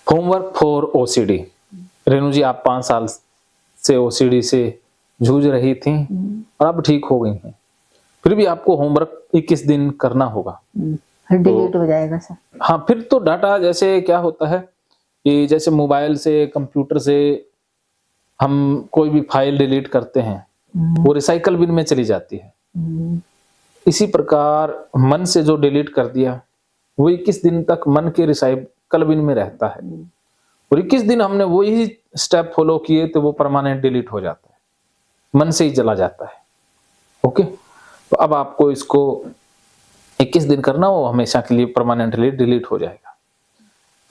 Homework for OCD. Renu ji, आप 5 साल से ओसीडी से जूझ रही थी और अब ठीक हो गई हैं, फिर भी आपको होमवर्क 21 दिन करना होगा। फिर डिलीट हो जाएगा सर। हाँ, फिर तो डाटा जैसे क्या होता है कि जैसे मोबाइल से, कंप्यूटर से हम कोई भी फाइल डिलीट करते हैं, वो रिसाइकल बिन में चली जाती है। इसी प्रकार मन से जो डिलीट कर दिया वो 21 दिन तक मन के रिसाइकल बिन में रहता है, और 21 दिन हमने वही स्टेप फॉलो किए तो वो परमानेंट डिलीट हो जाता है, मन से ही चला जाता है। ओके, तो अब आपको इसको 21 दिन करना, वो हमेशा के लिए परमानेंटली डिलीट हो जाएगा।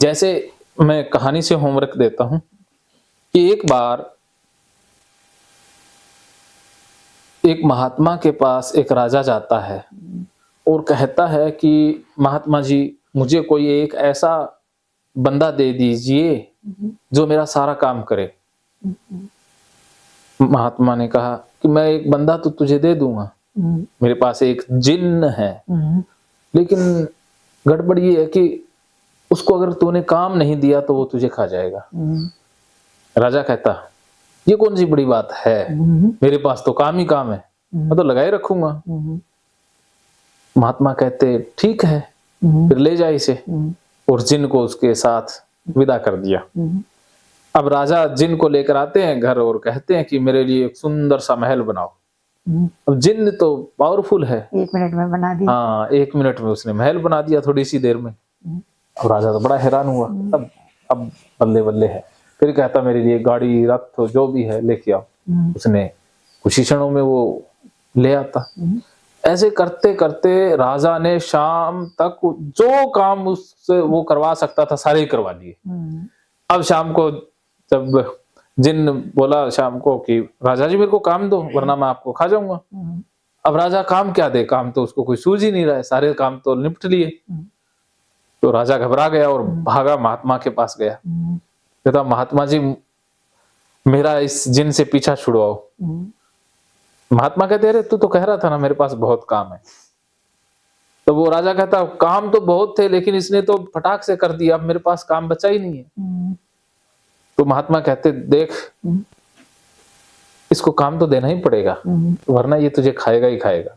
जैसे मैं कहानी से होमवर्क देता हूं कि एक बार एक महात्मा के पास एक राजा जाता है और कहता है कि महात्मा जी, मुझे कोई एक ऐसा बंदा दे दीजिए जो मेरा सारा काम करे। महात्मा ने कहा कि मैं एक बंदा तो तुझे दे दूंगा, मेरे पास एक जिन्न है, लेकिन गड़बड़ ये है कि उसको अगर तूने काम नहीं दिया तो वो तुझे खा जाएगा। राजा कहता, ये कौन सी बड़ी बात है, मेरे पास तो काम ही काम है, मैं तो लगाए रखूंगा। महात्मा कहते, ठीक है, फिर ले जा इसे, और जिन्न को उसके साथ विदा कर दिया। अब राजा जिन्न को लेकर आते हैं घर और कहते हैं कि मेरे लिए एक सुंदर सा महल बनाओ। अब जिन्न तो पावरफुल है, 1 मिनट में बना दिया। हाँ, 1 मिनट में उसने महल बना दिया, थोड़ी सी देर में। अब राजा तो बड़ा हैरान हुआ, अब बल्ले बल्ले है। फिर कहता, मेरे लिए गाड़ी, रथ जो भी है लेके आओ। उसने कुछ ही क्षणों में वो ले आता। ऐसे करते करते राजा ने शाम तक जो काम उससे वो करवा सकता था सारे ही करवा दिए। अब शाम को जब जिन्न बोला शाम को कि राजा जी मेरे को काम दो वरना मैं आपको खा जाऊंगा। अब राजा काम क्या दे, काम तो उसको कोई सूझ ही नहीं रहा है, सारे काम तो निपट लिए। तो राजा घबरा गया और भागा महात्मा के पास गया। कहता, महात्मा जी मेरा इस जिन्न से पीछा छुड़वाओ। महात्मा कहते, अरे तू तो कह रहा था ना मेरे पास बहुत काम है। तो वो राजा कहता, काम तो बहुत थे लेकिन इसने तो फटाक से कर दिया, अब मेरे पास काम बचा ही नहीं है। तो महात्मा कहते, देख इसको काम तो देना ही पड़ेगा वरना ये तुझे खाएगा ही खाएगा।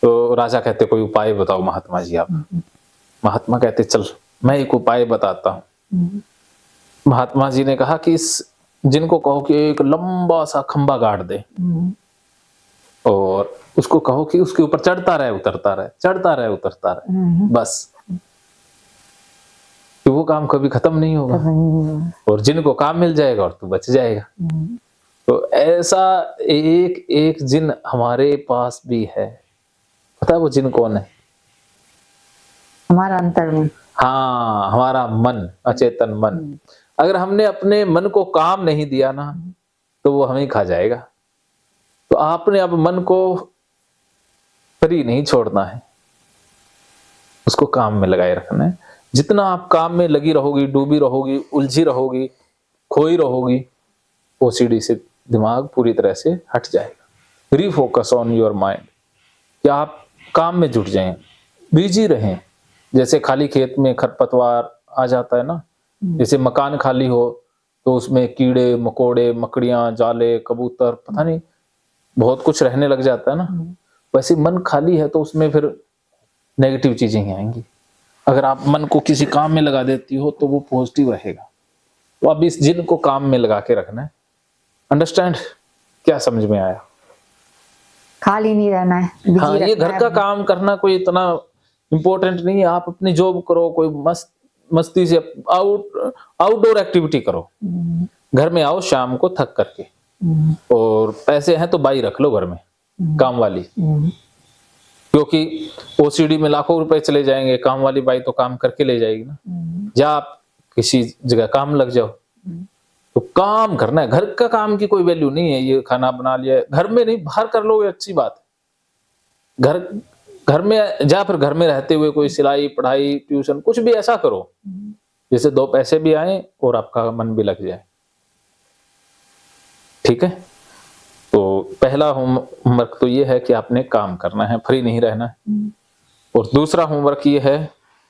तो राजा कहते, कोई उपाय बताओ महात्मा जी आप। महात्मा कहते, चल मैं एक उपाय बताता हूँ। महात्मा जी ने कहा कि इस जिनको कहो कि एक लंबा सा खंबा गाड़ दे और उसको कहो कि उसके ऊपर चढ़ता रहे उतरता रहे, चढ़ता रहे उतरता रहे, बस कि वो काम कभी खत्म नहीं होगा और जिनको काम मिल जाएगा और तू बच जाएगा। तो ऐसा एक एक जिन हमारे पास भी है। पता है वो जिन कौन है? हमारा अंतर्मन। हाँ, हमारा मन, अचेतन मन। अगर हमने अपने मन को काम नहीं दिया ना तो वो हमें खा जाएगा। तो आपने अब मन को फ्री नहीं छोड़ना है, उसको काम में लगाए रखना है। जितना आप काम में लगी रहोगी, डूबी रहोगी, उलझी रहोगी, खोई रहोगी, ओसीडी से दिमाग पूरी तरह से हट जाएगा। रीफोकस ऑन योर माइंड, कि आप काम में जुट जाएं, बिजी रहें। जैसे खाली खेत में खरपतवार आ जाता है ना, जैसे मकान खाली हो तो उसमें कीड़े मकोड़े, मकड़ियां, जाले, कबूतर, पता नहीं बहुत कुछ रहने लग जाता है ना। वैसे मन खाली है तो उसमें फिर नेगेटिव चीजें ही आएंगी। अगर आप मन को किसी काम में लगा देती हो तो वो पॉजिटिव रहेगा। तो अब इस जिन को काम में लगा के रखना है। अंडरस्टैंड? क्या समझ में आया? खाली नहीं रहना है। हाँ, ये घर का काम करना कोई इतना इम्पोर्टेंट नहीं है। आप अपनी जॉब करो, कोई मस्ती से आउटडोर एक्टिविटी करो। घर में आओ शाम को थक करके, और पैसे हैं तो बाई रख लो घर में, काम वाली, क्योंकि ओसीडी में लाखों रुपए चले जाएंगे, काम वाली बाई तो काम करके ले जाएगी ना। या आप किसी जगह काम लग जाओ। तो काम करना है। घर का काम की कोई वैल्यू नहीं है। ये खाना बना लिया, घर में नहीं, बाहर कर लो, अच्छी बात है। घर में या फिर घर में रहते हुए कोई सिलाई, पढ़ाई, ट्यूशन, कुछ भी ऐसा करो जिससे 2 पैसे भी आए और आपका मन भी लग जाए। ठीक है? तो पहला होमवर्क तो ये है कि आपने काम करना है, फ्री नहीं रहना है। और दूसरा होमवर्क ये है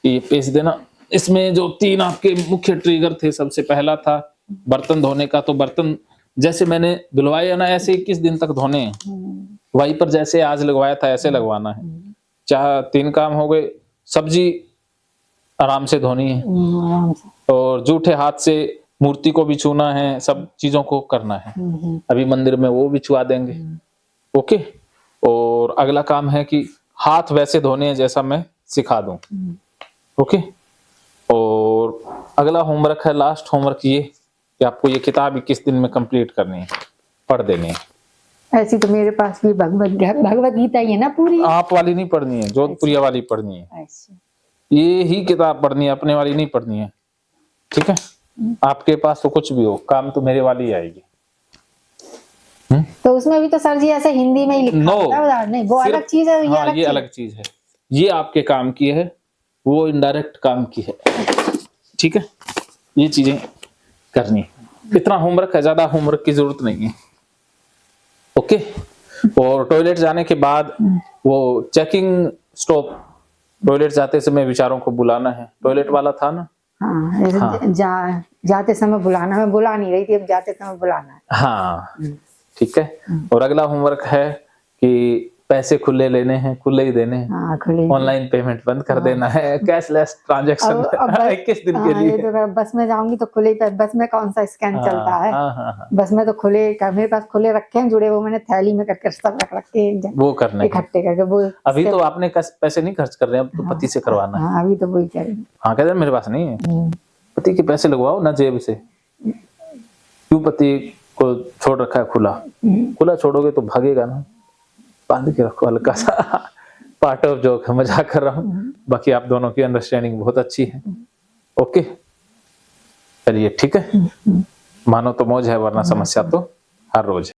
कि ये पेज देना, इसमें जो 3 आपके मुख्य ट्रिगर थे, सबसे पहला था बर्तन धोने का। तो बर्तन जैसे मैंने धुलवाए ना ऐसे 21 दिन तक धोने हैं, वहीं पर जैसे आज लगवाया था ऐसे लगवाना है। चाहे 3 काम हो गए। सब्जी आराम से धोनी है, आराम से। और जूठे हाथ से मूर्ति को भी छूना है, सब चीजों को करना है। अभी मंदिर में वो भी छुआ देंगे। ओके। और अगला काम है कि हाथ वैसे धोने हैं जैसा मैं सिखा दूं। ओके। और अगला होमवर्क है, लास्ट होमवर्क ये कि आपको ये किताब 21 दिन में कंप्लीट करनी है, पढ़ देनी है। ऐसी तो मेरे पास भी भगवत गीता ही है ना पूरी। आप वाली नहीं पढ़नी है, जोधपुरिया वाली पढ़नी है। ऐसे ये ही किताब पढ़नी है, अपने वाली नहीं पढ़नी है। ठीक है। आपके पास तो कुछ भी हो, काम तो मेरे वाली ही आएगी। तो उसमें भी तो सर जी ऐसे हिंदी में ही लिखा No, होता है उदाहरण, नहीं वो अलग चीज है, ये हाँ, अलग ये चीज। अलग चीज है। ये आपके काम की है, वो इनडायरेक्ट काम की है। ठीक है। ये चीजें करनी है। इतना होमवर्क है, ज्यादा होमवर्क की जरूरत नहीं है। ओके। और टॉयलेट जाने के बाद वो चेकिंग स्टॉप, टॉयलेट जाते समय विचारों को बुलाना है। टॉयलेट वाला था ना। हाँ, ऐसे हाँ। जाते समय बुलाना, मैं बुला नहीं रही थी, अब जाते समय बुलाना है। हाँ, ठीक है। और अगला होमवर्क है कि पैसे खुले लेने हैं, खुले ही देने हैं। हाँ, खुले। ऑनलाइन पेमेंट बंद कर देना है, कैशलेस ट्रांजैक्शन 21 दिन के लिए। ये तो बस में जाऊंगी तो खुले, बस में कौन सा स्कैन चलता है। हाँ। बस में तो खुले, मेरे पास खुले रखे हैं जुड़े, वो मैंने थैली में करके सब रख के वो करना है। इकट्ठे करके वो। अभी तो आपने पैसे नहीं खर्च कर रहे हैं, अब तो पति से करवाना है। हाँ, अभी तो वही करेंगे। हाँ, कहते हैं मेरे पास नहीं है। पति के पैसे लगवाओ ना जेब से। क्यों पति को छोड़ रखा है खुला? खुला छोड़ोगे तो भागेगा ना, बांध के रखो। हल्का सा पार्ट ऑफ जोक है, मजाक कर रहा हूँ। बाकी आप दोनों की अंडरस्टैंडिंग बहुत अच्छी है। ओके, चलिए ठीक है। मानो तो मौज है, वरना समस्या तो हर रोज है।